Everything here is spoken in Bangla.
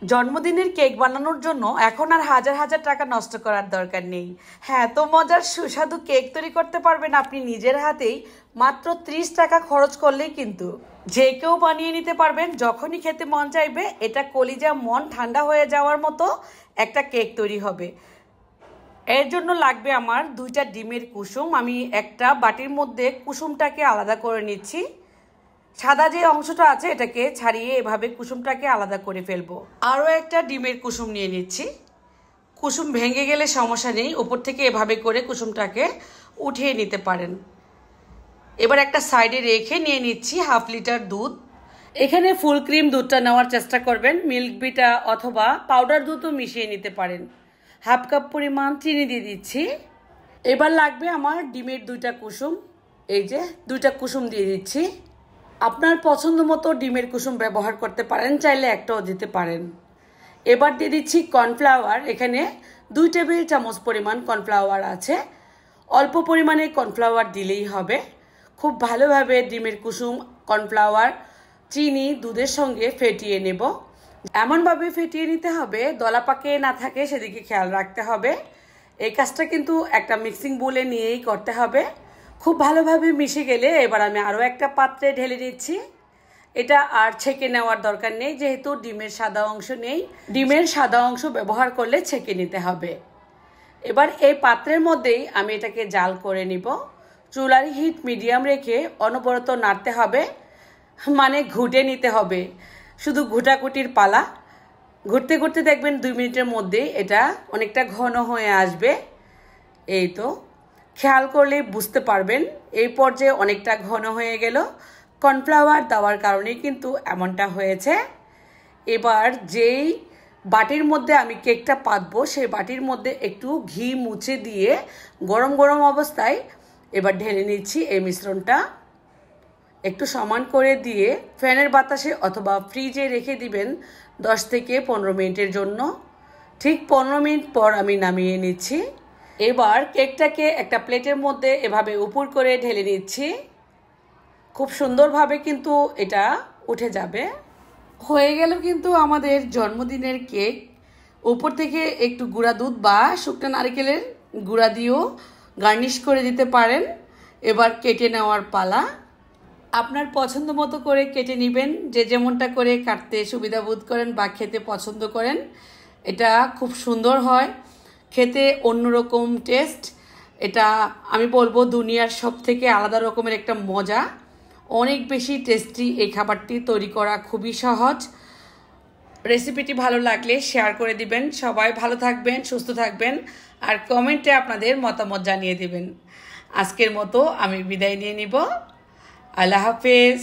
জন্মদিনের কেক বানানোর জন্য এখন আর হাজার হাজার টাকা নষ্ট করার দরকার নেই। হ্যাঁ, এত মজার সুস্বাদু কেক তৈরি করতে পারবেন আপনি নিজের হাতেই মাত্র 30 টাকা খরচ করলেই। কিন্তু যে কেউ বানিয়ে নিতে পারবেন, যখনই খেতে মন চাইবে এটা কলিজা মন ঠান্ডা হয়ে যাওয়ার মতো একটা কেক তৈরি হবে। এর জন্য লাগবে আমার 2টা ডিমের কুসুম। আমি একটা বাটির মধ্যে কুসুমটাকে আলাদা করে নিচ্ছি। সাদা যে অংশটা আছে এটাকে ছাড়িয়ে এভাবে কুসুমটাকে আলাদা করে ফেলবো। আরও একটা ডিমের কুসুম নিয়ে নিচ্ছি। কুসুম ভেঙে গেলে সমস্যা নেই, উপর থেকে এভাবে করে কুসুমটাকে উঠিয়ে নিতে পারেন। এবার একটা সাইডে রেখে নিয়ে নিচ্ছি 1/2 লিটার দুধ। এখানে ফুল ক্রিম দুধটা নেওয়ার চেষ্টা করবেন, মিল্ক বিটা অথবা পাউডার দুধও মিশিয়ে নিতে পারেন। 1/2 কাপ পরিমাণ চিনি দিয়ে দিচ্ছি। এবার লাগবে আমার ডিমের 2টা কুসুম। এই যে 2টা কুসুম দিয়ে দিচ্ছি। আপনার পছন্দ মতো ডিমের কুসুম ব্যবহার করতে পারেন, চাইলে একটাও দিতে পারেন। এবার দিয়ে দিচ্ছি কর্নফ্লাওয়ার। এখানে 2 টেবিল চামচ পরিমাণ কর্নফ্লাওয়ার আছে। অল্প পরিমাণে কর্নফ্লাওয়ার দিলেই হবে। খুব ভালোভাবে ডিমের কুসুম, কর্নফ্লাওয়ার, চিনি দুধের সঙ্গে ফেটিয়ে নেব। এমনভাবে ফেটিয়ে নিতে হবে দলা পাকে না থাকে, সেদিকে খেয়াল রাখতে হবে। এই কাজটা কিন্তু একটা মিক্সিং বোলে নিয়েই করতে হবে। খুব ভালোভাবে মিশে গেলে এবার আমি আরও একটা পাত্রে ঢেলে নিচ্ছি। এটা আর ছেঁকে নেওয়ার দরকার নেই, যেহেতু ডিমের সাদা অংশ নেই। ডিমের সাদা অংশ ব্যবহার করলে ছেঁকে নিতে হবে। এবার এই পাত্রের মধ্যেই আমি এটাকে জাল করে নিব। চুলার হিট মিডিয়াম রেখে অনবরত নাড়তে হবে, মানে ঘুটে নিতে হবে। শুধু ঘুটাঘুটির পালা। ঘুরতে ঘুরতে দেখবেন 2 মিনিটের মধ্যেই এটা অনেকটা ঘন হয়ে আসবে। এই তো, খেয়াল করলেই বুঝতে পারবেন এই পর্যায়ে অনেকটা ঘন হয়ে গেল। কর্নফ্লাওয়ার দেওয়ার কারণেই কিন্তু এমনটা হয়েছে। এবার যেই বাটির মধ্যে আমি কেকটা পাতবো সেই বাটির মধ্যে একটু ঘি মুছে দিয়ে গরম গরম অবস্থায় এবার ঢেলে নিচ্ছি এই মিশ্রণটা। একটু সমান করে দিয়ে ফ্যানের বাতাসে অথবা ফ্রিজে রেখে দিবেন 10 থেকে 15 মিনিটের জন্য। ঠিক 15 মিনিট পর আমি নামিয়ে নিচ্ছি। এবার কেকটাকে একটা প্লেটের মধ্যে এভাবে উপর করে ঢেলে নিচ্ছি। খুব সুন্দরভাবে কিন্তু এটা উঠে যাবে। হয়ে গেল কিন্তু আমাদের জন্মদিনের কেক। উপর থেকে একটু গুঁড়া দুধ বা শুকনো নারকেলের গুঁড়া দিয়েও গার্নিশ করে দিতে পারেন। এবার কেটে নেওয়ার পালা। আপনার পছন্দ মতো করে কেটে নেবেন, যে যেমনটা করে কাটতে সুবিধা বোধ করেন বা খেতে পছন্দ করেন। এটা খুব সুন্দর হয়, খেতে অন্যরকম টেস্ট। এটা আমি বলবো দুনিয়ার সব থেকে আলাদা রকমের একটা মজা। অনেক বেশি টেস্টি এই খাবারটি তৈরি করা খুবই সহজ। রেসিপিটি ভালো লাগলে শেয়ার করে দিবেন। সবাই ভালো থাকবেন, সুস্থ থাকবেন, আর কমেন্টে আপনাদের মতামত জানিয়ে দিবেন। আজকের মতো আমি বিদায় নিয়ে নিব। আল্লাহ হাফেজ।